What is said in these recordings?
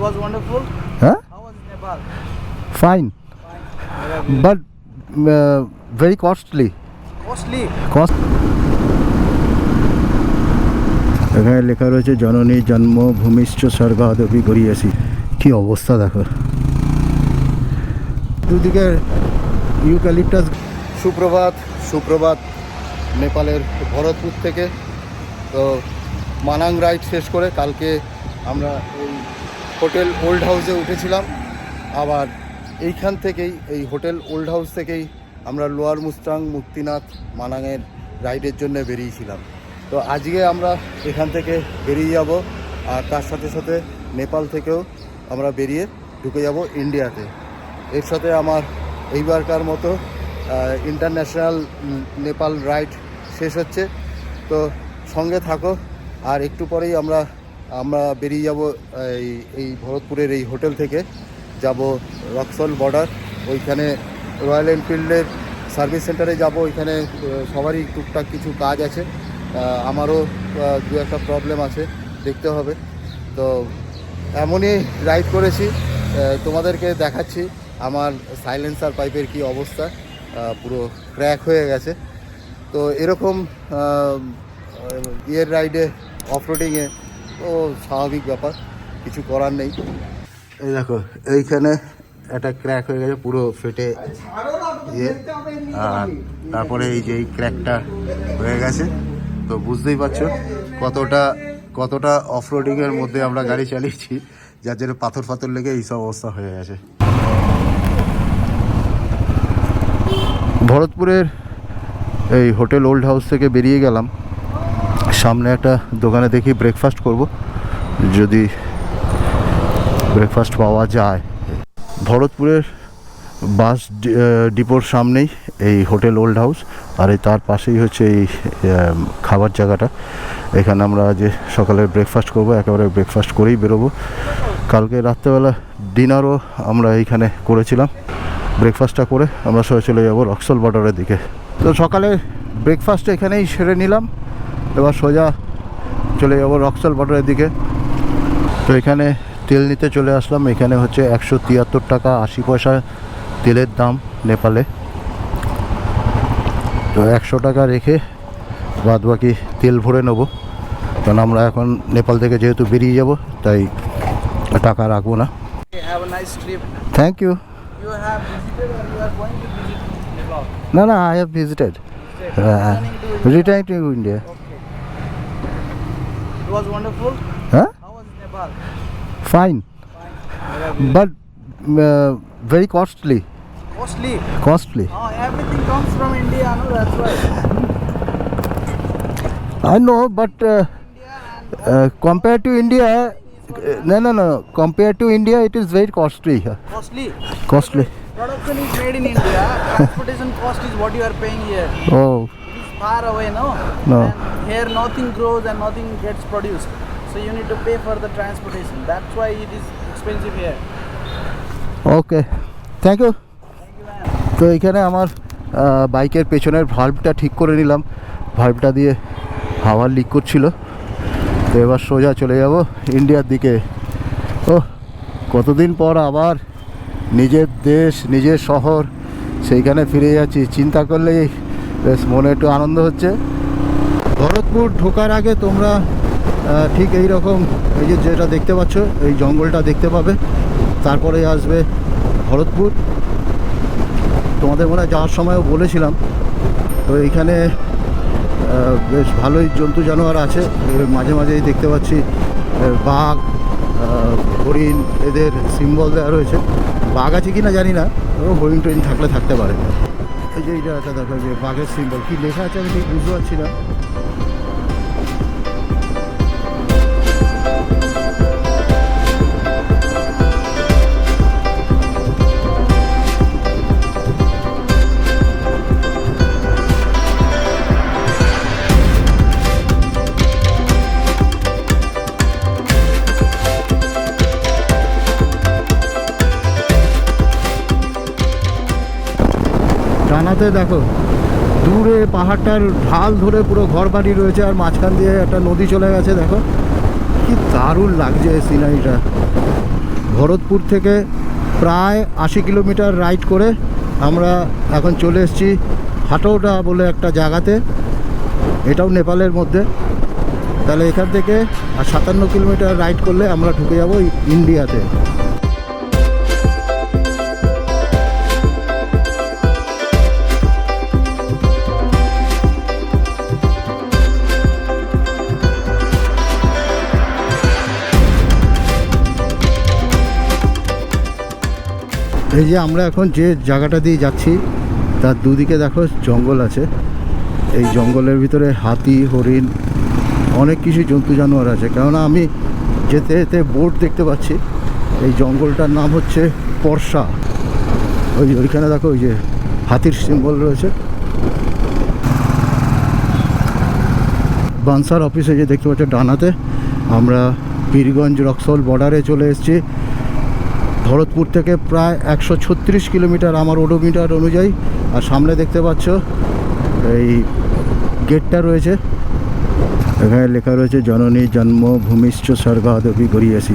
was wonderful. Huh? How was Nepal? Fine. But very costly. Costly. Cost. এখানে লেখা রয়েছে জননী জন্মভূমিশ্চ স্বর্গাদপি গড়িয়েছি। কি অবস্থা দেখো, দুদিকে ইউক্যালিপটাস। সুপ্রভাত সুপ্রভাত নেপালের ভরতপুর থেকে। তো মানাং রাইড শেষ করে কালকে আমরা এই হোটেল ওল্ড হাউসে উঠেছিলাম। আবার এইখান থেকেই, এই হোটেল ওল্ড হাউস থেকেই আমরা লোয়ার মুস্তাং মুক্তিনাথ মানাংয়ের রাইডের জন্য বেরিয়েছিলাম। তো আজকে আমরা এখান থেকে বেরিয়ে যাব, আর তার সাথে সাথে নেপাল থেকেও আমরা বেরিয়ে ঢুকে যাব ইন্ডিয়াতে। এর সাথে আমার এইবারকার মতো ইন্টারন্যাশনাল নেপাল রাইড শেষ হচ্ছে। তো সঙ্গে থাকো, আর একটু পরেই আমরা বেরিয়ে যাব এই ভরতপুরের এই হোটেল থেকে, যাব রক্সল বর্ডার। ওইখানে রয়্যাল এনফিল্ডের সার্ভিস সেন্টারে যাব। ওইখানে সবারই টুকটাক কিছু কাজ আছে, আমারও দু একটা প্রবলেম আছে, দেখতে হবে। তো এমনই রাইড করেছি, তোমাদেরকে দেখাচ্ছি আমার সাইলেন্সার পাইপের কি অবস্থা, পুরো ক্র্যাক হয়ে গেছে। তো এরকম ইয়ের রাইডে, অফরোডিংয়ে তো স্বাভাবিক ব্যাপার, কিছু করার নেই। এই দেখো, এইখানে একটা ক্র্যাক হয়ে গেছে, পুরো ফেটে ইয়ে। আর তারপরে এই যে এই ক্র্যাকটা হয়ে গেছে, তো বুঝতেই পারছো কতটা অফরোডিংয়ের মধ্যে আমরা গাড়ি চালিয়েছি, যার জন্য পাথর লেগে এইসব অবস্থা হয়ে গেছে। ভরতপুরের এই হোটেল ওল্ড হাউস থেকে বেরিয়ে গেলাম। সামনে একটা দোকানে দেখি ব্রেকফাস্ট করব, যদি ব্রেকফাস্ট পাওয়া যায়। ভরতপুরের বাস ডিপোর সামনেই এই হোটেল ওল্ড হাউস, আর এই তার পাশেই হচ্ছে এই খাবার জায়গাটা। এখানে আমরা যে সকালে ব্রেকফাস্ট করব, একেবারে ব্রেকফাস্ট করেই বেরোবো। কালকে রাত্রেবেলা ডিনারও আমরা এইখানে করেছিলাম। ব্রেকফাস্টটা করে আমরা সবাই চলে যাব রক্সল বর্ডারের দিকে। তো সকালে ব্রেকফাস্ট এখানেই সেরে নিলাম, এবার সোজা চলে যাব রক্সল বর্ডারের দিকে। তো এখানে তেল নিতে চলে আসলাম। এখানে হচ্ছে 173 টাকা 80 পয়সা তেলের দাম নেপালে। তো 100 টাকা রেখে বাদ বাকি তেল ভরে নেব, কারণ আমরা এখন নেপাল থেকে যেহেতু বেরিয়ে যাব, তাই টাকা রাখবো না। Thank you. You have visited or you are going to visit Nepal? No, I have visited. Returning to India. Okay. It was wonderful. Huh? How was Nepal? Fine. But very costly. Costly. Costly. Oh, everything comes from India, no? That's why. I know, but compared to India, no. Compared to India, it is very costly. Costly. Costly. Production is made in India. Transportation cost is what you are paying here. Oh, It is far away, no? No. And here nothing grows and nothing gets produced. So you need to pay for the transportation. That's why it is expensive here. okay. Thank you. Thank you, man. তো এখানে আমার বাইকের পেছনের ভাল্বটা ঠিক করে নিলাম। ভাল্বটা দিয়ে হাওয়া লিক করছিল। তো এবার সোজা চলে যাব ইন্ডিয়ার দিকে। ও, কতদিন পর আবার নিজের দেশ, নিজের শহর, সেইখানে ফিরে যাচ্ছি। চিন্তা করলেই বেশ মনে একটু আনন্দ হচ্ছে। ভরতপুর ঢোকার আগে তোমরা ঠিক এই রকম, এই যে যেটা দেখতে পাচ্ছ, এই জঙ্গলটা দেখতে পাবে। তারপরে আসবে ভরতপুর। তোমাদের মনে হয় যাওয়ার সময়ও বলেছিলাম। তো এইখানে বেশ ভালোই জন্তু জানোয়ার আছে, মাঝে মাঝেই দেখতে পাচ্ছি বাঘ, হরিণ, এদের সিম্বল দেওয়া রয়েছে। বাঘ আছে কি না জানি না, হরিণ টরিণ থাকলে থাকতে পারে। এই যে এইটা একটা দেখা, যে বাঘের সিম্বল কি লেখা আছে আমি ঠিক বুঝতে পারছি না। ডানাতে দেখো দূরে পাহাড়টার ঢাল ধরে পুরো ঘর বাড়ি রয়েছে, আর মাঝখান দিয়ে একটা নদী চলে গেছে। দেখো কি দারুণ লাগছে সিনারিটা। ভরতপুর থেকে প্রায় 80 কিলোমিটার রাইড করে আমরা এখন চলে এসেছি হাটৌটা বলে একটা জায়গাতে, এটাও নেপালের মধ্যে। তাহলে এখান থেকে আর 57 কিলোমিটার রাইড করলে আমরা ঢুকে যাব ইন্ডিয়াতে। এই যে আমরা এখন যে জায়গাটা দিয়ে যাচ্ছি তার দুদিকে দেখো জঙ্গল আছে। এই জঙ্গলের ভিতরে হাতি, হরিণ, অনেক কিছু জন্তু জানোয়ার আছে। কেননা আমি যেতে যেতে বোর্ড দেখতে পাচ্ছি, এই জঙ্গলটার নাম হচ্ছে পরশা। ওইখানে দেখো ওই যে হাতির সিম্বল রয়েছে। বানসার অফিসে যে দেখতে পাচ্ছ ডানাতে, আমরা পীরগঞ্জ রক্সল বর্ডারে চলে এসেছি। ভরতপুর থেকে প্রায় 136 কিলোমিটার আমার ওডোমিটার অনুযায়ী। আর সামনে দেখতে পাচ্ছ এই গেটটা রয়েছে, এখানে লেখা রয়েছে জননী জন্মভূমিশ্চ স্বর্গাদপি গড়িয়েছি।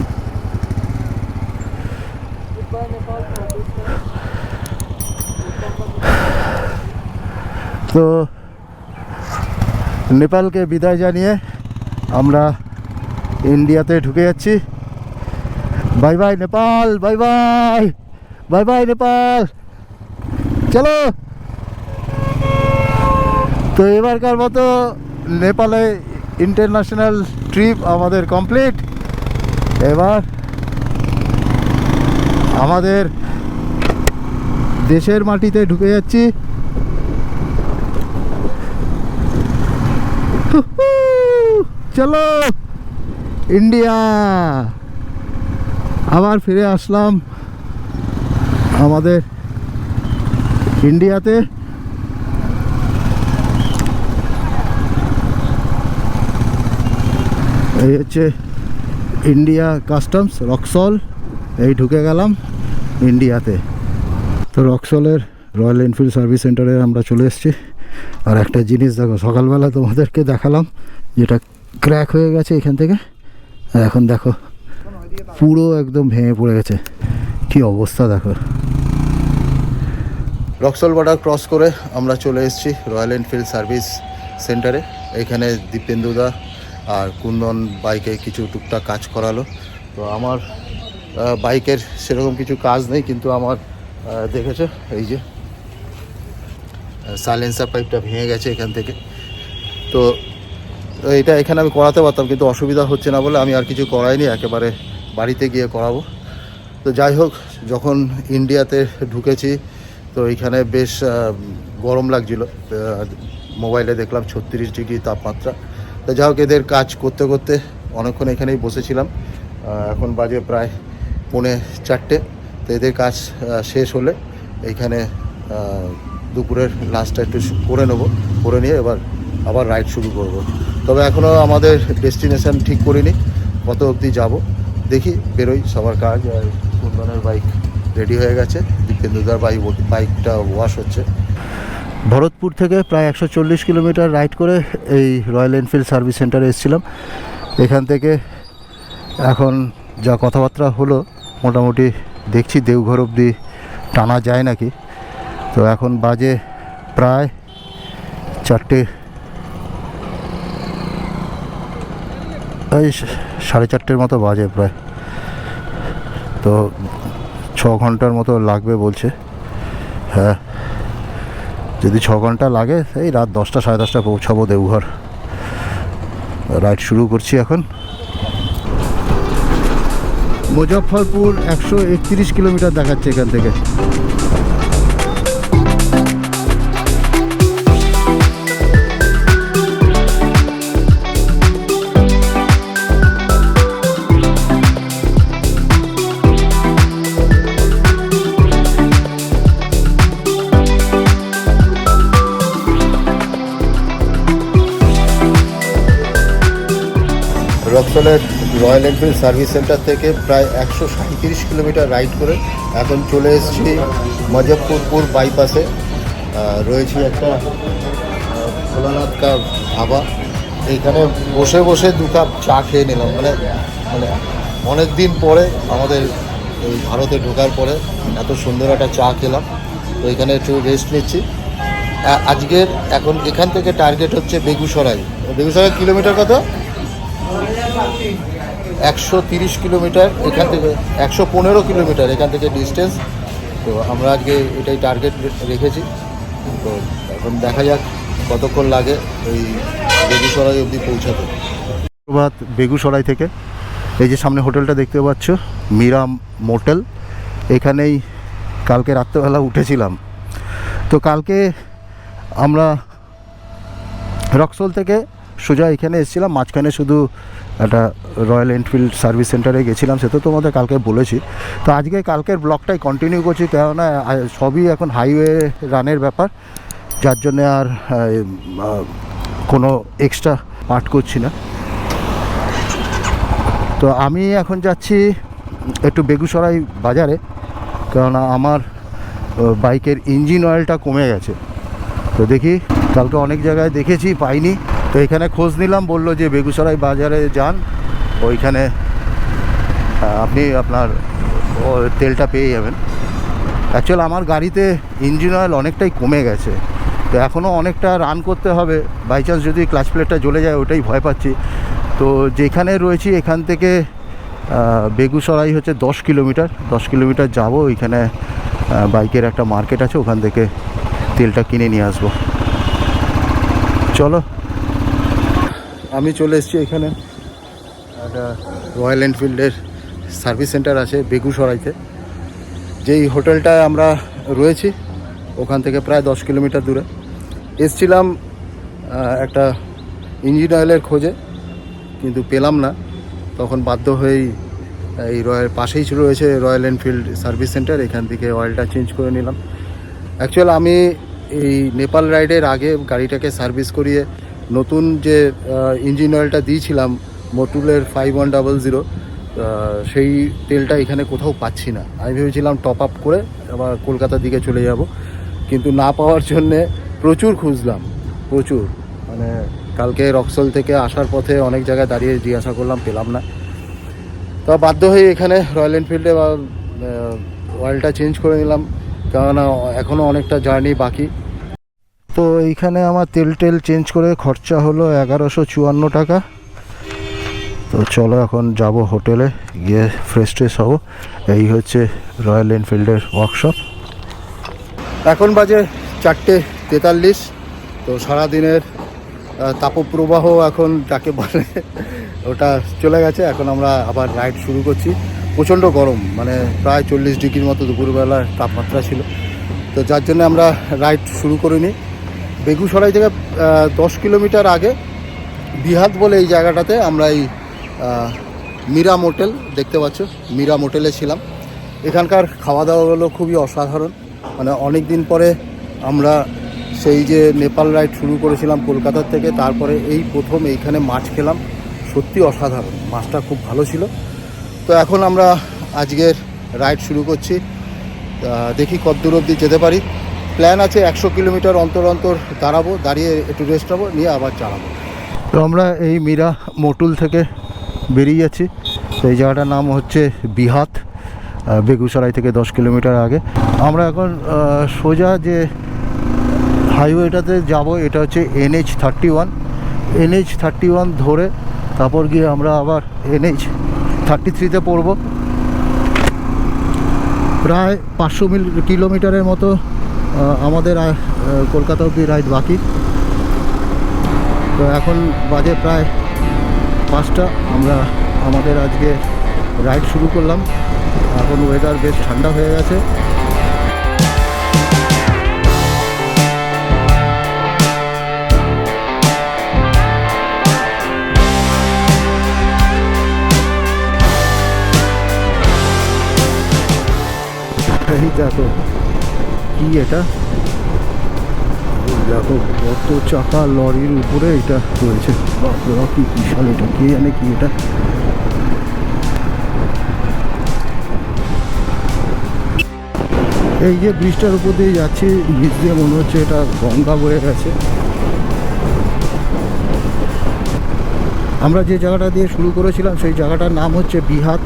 তো নেপালকে বিদায় জানিয়ে আমরা ইন্ডিয়াতে ঢুকে যাচ্ছি। Bye bye Nepal, bye bye, bye bye Nepal, চলো। তো এবারকার মতো নেপালে ইন্টারন্যাশনাল ট্রিপ আমাদের কমপ্লিট। এবার আমাদের দেশের মাটিতে ঢুকে যাচ্ছি। চলো ইন্ডিয়া। আবার ফিরে আসলাম আমাদের ইন্ডিয়াতে। এই হচ্ছে ইন্ডিয়া কাস্টমস রক্সল, এই ঢুকে গেলাম ইন্ডিয়াতে। তো রক্সলের রয়্যাল এনফিল্ড সার্ভিস সেন্টারে আমরা চলে এসেছি। আর একটা জিনিস দেখো, সকালবেলা তোমাদেরকে দেখালাম যেটা ক্র্যাক হয়ে গেছে এখান থেকে, আর এখন দেখো পুরো একদম ভেঙে পড়ে গেছে। কি অবস্থা দেখো। রক্সল বর্ডার ক্রস করে আমরা চলে এসেছি রয়্যাল এনফিল্ড সার্ভিস সেন্টারে। এখানে দীপেন্দুদা আর কুন্দন বাইকে কিছু টুকটাক কাজ করালো। তো আমার বাইকের সেরকম কিছু কাজ নেই, কিন্তু আমার দেখেছো এই যে সাইলেন্সার পাইপটা ভেঙে গেছে এখান থেকে। তো এটা এখানে আমি করাতে পারতাম, কিন্তু অসুবিধা হচ্ছে না বলে আমি আর কিছু করাইনি, একেবারে বাড়িতে গিয়ে করাবো। তো যাই হোক, যখন ইন্ডিয়াতে ঢুকেছি তো এইখানে বেশ গরম লাগছিল। মোবাইলে দেখলাম 36 ডিগ্রি তাপমাত্রা। তো যাই হোক, এদের কাজ করতে করতে অনেকক্ষণ এখানেই বসেছিলাম। এখন বাজে প্রায় 3:45। তো এদের কাজ শেষ হলে এইখানে দুপুরের লাঞ্চটা একটু করে নেবো, করে নিয়ে এবার আবার রাইড শুরু করব। তবে এখনও আমাদের ডেস্টিনেশন ঠিক করিনি, কত অবধি যাব দেখি, বেরোই। সবার কাজ, আর কুন্দনের বাইক রেডি হয়ে গেছে, দীপেন্দুদার বাইকটা ওয়াশ হচ্ছে। ভরতপুর থেকে প্রায় 140 কিলোমিটার রাইড করে এই রয়্যাল এনফিল্ড সার্ভিস সেন্টারে এসেছিলাম। এখান থেকে এখন যা কথাবার্তা হলো, মোটামুটি দেখছি দেওঘর অবধি টানা যায় নাকি। তো এখন বাজে প্রায় 4টে, এই 4:30 মতো বাজে প্রায়। তো 6 ঘন্টার মতো লাগবে বলছে। হ্যাঁ, যদি 6 ঘন্টা লাগে এই রাত 10টা 10:30 পৌঁছাবো দেওঘর। রাইড শুরু করছি এখন। মুজফ্ফরপুর 131 কিলোমিটার দেখাচ্ছে এখান থেকে। রক্সলের রয়্যাল এনফিল্ড সার্ভিস সেন্টার থেকে প্রায় 137 কিলোমিটার রাইড করে এখন চলে এসেছি মুজফ্ফরপুর বাইপাসে। রয়েছি একটা ভোলানাথ কা ধাবা, এইখানে বসে বসে 2 কাপ চা খেয়ে নিলাম। মানে অনেক দিন পরে আমাদের এই ভারতে ঢোকার পরে এত সুন্দর একটা চা খেলাম। তো এখানে একটু রেস্ট নিচ্ছি আজকের। এখন এখান থেকে টার্গেট হচ্ছে বেগুসরাই। বেগুসরাই কিলোমিটার কত? 130 কিলোমিটার এখান থেকে, 115 কিলোমিটার এখান থেকে ডিস্টেন্স। তো আমরা আজকে এটাই টার্গেট রেখেছি। তো এখন দেখা যাক কতক্ষণ লাগে ওই বেগুসরাই অবধি পৌঁছাতে। ধন্যবাদ। বেগুসরাই থেকে এই যে সামনে হোটেলটা দেখতে পাচ্ছ, মীরা মোটেল, এখানেই কালকে রাত্রেবেলা উঠেছিলাম। তো কালকে আমরা রক্সোল থেকে সোজা এখানে এসেছিলাম, মাঝখানে শুধু একটা রয়্যাল এনফিল্ড সার্ভিস সেন্টারে গেছিলাম, সে তো তোমাদের কালকে বলেছি। তো আজকে কালকের ব্লগটাই কন্টিনিউ করছি, কেননা সবই এখন হাইওয়ে রানের ব্যাপার, যার জন্যে আর কোনো এক্সট্রা পার্ট করছি না। তো আমি এখন যাচ্ছি একটু বেগুসরাই বাজারে, কেননা আমার বাইকের ইঞ্জিন অয়েলটা কমে গেছে। তো দেখি, কালকে অনেক জায়গায় দেখেছি পাইনি, তো এখানে খোঁজ নিলাম, বললো যে বেগুসরাই বাজারে যান, ওইখানে আপনি আপনার তেলটা পেয়ে যাবেন। অ্যাকচুয়ালি আমার গাড়িতে ইঞ্জিন অয়েল অনেকটাই কমে গেছে, তো এখনও অনেকটা রান করতে হবে, বাই চান্স যদি ক্লাচ প্লেটটা জ্বলে যায় ওটাই ভয় পাচ্ছি। তো যেখানে রয়েছি এখান থেকে বেগুসরাই হচ্ছে 10 কিলোমিটার, 10 কিলোমিটার যাবো। ওইখানে বাইকের একটা মার্কেট আছে, ওখান থেকে তেলটা কিনে নিয়ে আসবো। চলো, আমি চলে এসেছি এখানে, একটা রয়্যাল এনফিল্ডের সার্ভিস সেন্টার আছে বেগুসরাইতে। যেই হোটেলটায় আমরা রয়েছি ওখান থেকে প্রায় 10 কিলোমিটার দূরে। এসছিলাম একটা ইঞ্জিন অয়েলের খোঁজে, কিন্তু পেলাম না, তখন বাধ্য হয়েই এই পাশেই রয়েছে রয়্যাল এনফিল্ড সার্ভিস সেন্টার, এখান থেকে অয়েলটা চেঞ্জ করে নিলাম। অ্যাকচুয়াল আমি এই নেপাল রাইডের আগে গাড়িটাকে সার্ভিস করিয়ে নতুন যে ইঞ্জিন অয়েলটা দিয়েছিলাম মোটুলের 5100, সেই তেলটা এখানে কোথাও পাচ্ছি না। আমি ভেবেছিলাম টপ আপ করে আবার কলকাতার দিকে চলে যাব, কিন্তু না পাওয়ার জন্যে প্রচুর খুঁজলাম, প্রচুর, মানে কালকে রক্সল থেকে আসার পথে অনেক জায়গায় দাঁড়িয়ে জিজ্ঞাসা করলাম, পেলাম না। তো বাধ্য হয়ে এখানে রয়্যাল এনফিল্ডে অয়েলটা চেঞ্জ করে নিলাম, কেননা এখনও অনেকটা জার্নি বাকি। তো এইখানে আমার তেল চেঞ্জ করে খরচা হলো 1154 টাকা। তো চলো এখন যাব হোটেলে, গিয়ে ফ্রেশ ট্রেশ হবো। এই হচ্ছে রয়্যাল এনফিল্ডের ওয়ার্কশপ। এখন বাজে 4:43। তো সারাদিনের তাপপ্রবাহ এখন যাকে বলে ওটা চলে গেছে। এখন আমরা আবার রাইড শুরু করছি। প্রচণ্ড গরম, মানে প্রায় 40 ডিগ্রির মতো দুপুরবেলার তাপমাত্রা ছিল, তো যার জন্য আমরা রাইড শুরু করিনি। বেগুসরাই থেকে 10 কিলোমিটার আগে বিহাত বলে এই জায়গাটাতে আমরা এই মীরা মোটেল দেখতে পাচ্ছ, মীরা মোটেলে ছিলাম। এখানকার খাওয়া দাওয়াগুলো খুবই অসাধারণ, মানে অনেক দিন পরে আমরা সেই যে নেপাল রাইড শুরু করেছিলাম কলকাতার থেকে, তারপরে এই প্রথম এইখানে মাছ খেলাম, সত্যি অসাধারণ, মাছটা খুব ভালো ছিল। তো এখন আমরা আজকের রাইড শুরু করছি, দেখি কত দূর অবধি যেতে পারি। প্ল্যান আছে 100 কিলোমিটার অন্তর অন্তর দাঁড়াবো, দাঁড়িয়ে একটু রেস্ট নেবো, নিয়ে আবার চালাবো। তো আমরা এই মীরা মোটুল থেকে বেরিয়ে যাচ্ছি। তো এই জায়গাটার নাম হচ্ছে বিহাত, বেগুসরাই থেকে 10 কিলোমিটার আগে। আমরা এখন সোজা যে হাইওয়েটাতে যাব, এটা হচ্ছে NH31। NH31 ধরে তারপর গিয়ে আমরা আবার NH33তে পড়ব। প্রায় 500 কিলোমিটারের মতো আমাদের কলকাতা অব্দি রাইড বাকি। তো এখন বাজে প্রায় 5টা, আমরা আমাদের আজকে রাইড শুরু করলাম। এখন ওয়েদার বেশ ঠান্ডা হয়ে গেছে। এই দেখো কি এটা, দেখো কত চাকা লরির উপরে এটা রয়েছে, বাবা কি বিশাল, এটা কে জানে কি এটা। এই যে ব্রিজটার উপর দিয়ে যাচ্ছি, ব্রিজ দিয়ে মনে হচ্ছে এটা গঙ্গা বয়ে গেছে। আমরা যে জায়গাটা দিয়ে শুরু করেছিলাম সেই জায়গাটার নাম হচ্ছে বিহাত।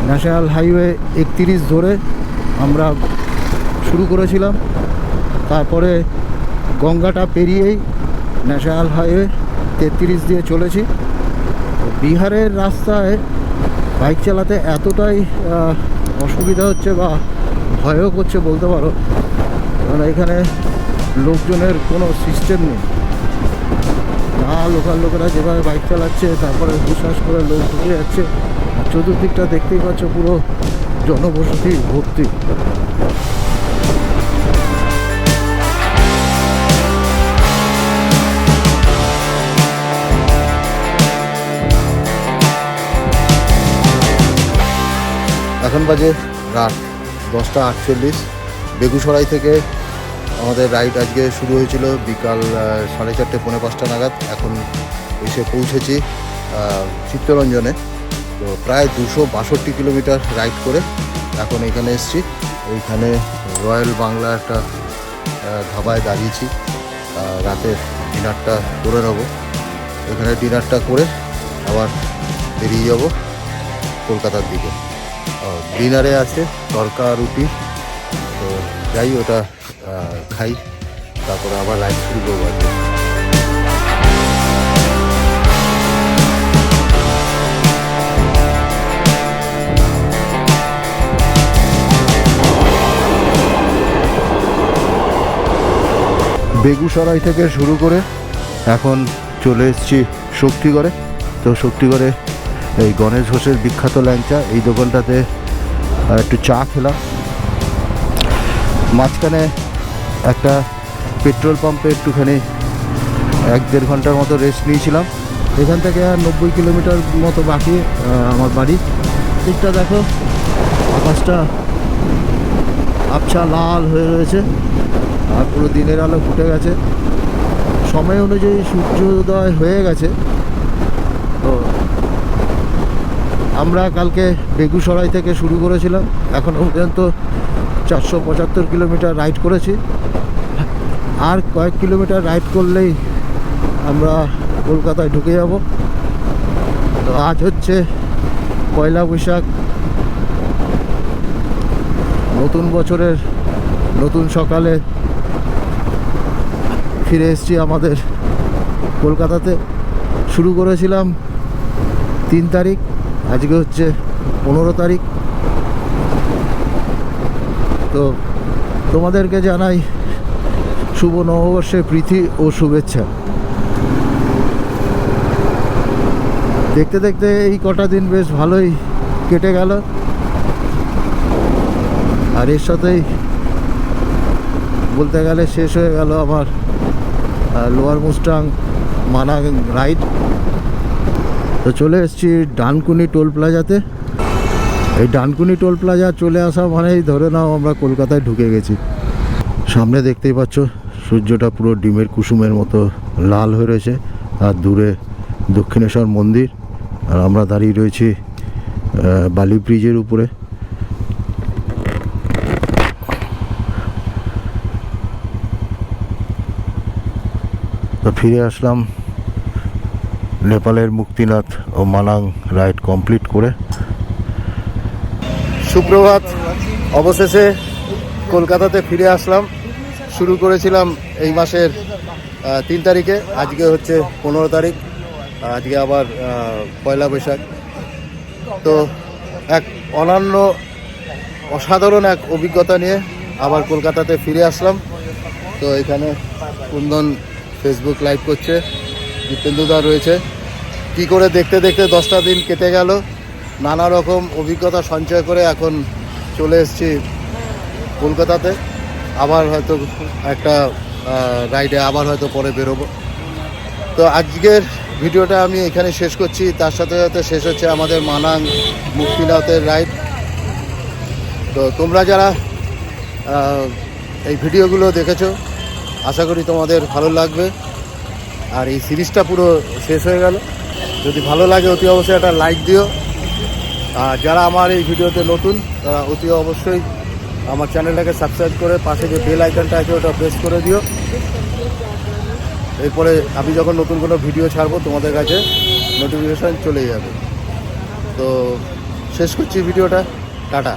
ন্যাশনাল হাইওয়ে 31 ধরে আমরা শুরু করেছিলাম, তারপরে গঙ্গাটা পেরিয়েই ন্যাশনাল হাইওয়ে 33 দিয়ে চলেছি। বিহারের রাস্তায় বাইক চালাতে এতটাই অসুবিধা হচ্ছে বা ভয়ও করছে বলতে পারো, কারণ এখানে লোকজনের কোনো সিস্টেম নেই। না, লোকাল লোকেরা যেভাবে বাইক চালাচ্ছে, তারপরে হুশাস করে লোক ঢুকে যাচ্ছে, আর চতুর্দিকটা দেখতেই পাচ্ছ পুরো জনবসতি ভর্তি। এখন বাজে রাত 10:48। বেগুসরাই থেকে আমাদের রাইড আজকে শুরু হয়েছিল বিকাল 4:30 পৌনে 5টা নাগাদ। এখন এসে পৌঁছেছি চিত্তরঞ্জনে। তো প্রায় 262 কিলোমিটার রাইড করে এখন এখানে এসেছি। এইখানে রয়্যাল বাংলা একটা ধাবায় দাঁড়িয়েছি, রাতের ডিনারটা করে নেবো। এখানে ডিনারটা করে আবার বেরিয়ে যাব কলকাতার দিকে। ডিনারে আছে তরকা রুটি, তো যাই ওটা খাই, তারপরে আবার রাইড শুরু করবো। বেগুসরাই থেকে শুরু করে এখন চলে এসেছি শক্তিগড়ে। তো শক্তিগড়ে এই গণেশ ঘোষের বিখ্যাত ল্যাংচা, এই দোকানটাতে একটু চা খেলাম। মাঝখানে একটা পেট্রোল পাম্পে একটুখানি 1-1.5 ঘন্টার মতো রেস্ট নিয়েছিলাম। এখান থেকে আর 90 কিলোমিটার মতো বাকি আমার বাড়ি। দিকটা দেখো, আকাশটা আবছা লাল হয়ে রয়েছে আর পুরো দিনের আলো ফুটে গেছে। সময় অনুযায়ী সূর্যোদয় হয়ে গেছে। তো আমরা কালকে বেগুসরাই থেকে শুরু করেছিলাম, এখনও পর্যন্ত 475 কিলোমিটার রাইড করেছি। আর কয়েক কিলোমিটার রাইড করলেই আমরা কলকাতায় ঢুকে যাব। তো আজ হচ্ছে 1 বৈশাখ, নতুন বছরের নতুন সকালে ফিরে এসেছি আমাদের কলকাতাতে। শুরু করেছিলাম 3 তারিখ, আজকে হচ্ছে 15 তারিখ। তো তোমাদেরকে জানাই শুভ নববর্ষের প্রীতি ও শুভেচ্ছা। দেখতে দেখতে এই কটা দিন বেশ ভালোই কেটে গেল, আর এর সাথেই বলতে গেলে শেষ হয়ে গেল আমার লোয়ার মুস্টাং মানাং রাইড। তো চলে এসেছি ডানকুনি টোল প্লাজাতে। এই ডানকুনি টোল প্লাজা চলে আসা মানেই ধরে নাও আমরা কলকাতায় ঢুকে গেছি। সামনে দেখতেই পাচ্ছ সূর্যটা পুরো ডিমের কুসুমের মতো লাল হয়ে রয়েছে, আর দূরে দক্ষিণেশ্বর মন্দির, আর আমরা দাঁড়িয়ে রয়েছি বালি ব্রিজের উপরে। তো ফিরে আসলাম নেপালের মুক্তিনাথ ও মানাং রাইড কমপ্লিট করে। সুপ্রভাত, অবশেষে কলকাতাতে ফিরে আসলাম। শুরু করেছিলাম এই মাসের 3 তারিখে, আজকে হচ্ছে 15 তারিখ, আজকে আবার 1 বৈশাখ। তো এক অনন্য অসাধারণ এক অভিজ্ঞতা নিয়ে আবার কলকাতাতে ফিরে আসলাম। তো এখানে কুন্দন ফেসবুক লাইভ করছে, জিতেন্দুদা রয়েছে। কি করে দেখতে দেখতে 10টা দিন কেটে গেল, নানা রকম অভিজ্ঞতা সঞ্চয় করে এখন চলে এসেছি কলকাতাতে। আবার হয়তো একটা রাইডে আবার হয়তো পরে বেরোবো। তো আজকের ভিডিওটা আমি এখানে শেষ করছি, তার সাথে সাথে শেষ হচ্ছে আমাদের মানাং মুক্তিনাথের রাইড। তো তোমরা যারা এই ভিডিওগুলো দেখেছো, আশা করি তোমাদের ভালো লাগবে। আর এই সিরিজটা পুরো শেষ হয়ে গেল, যদি ভালো লাগে অতি অবশ্যই একটা লাইক দিও। আর যারা আমার এই ভিডিওতে নতুন, তারা অতি অবশ্যই আমার চ্যানেলটাকে সাবস্ক্রাইব করে পাশে যে বেল আইকনটা আছে ওটা প্রেস করে দিও। এরপরে আমি যখন নতুন কোনো ভিডিও ছাড়বো তোমাদের কাছে নোটিফিকেশান চলে যাবে। তো শেষ করছি ভিডিওটা। টাটা।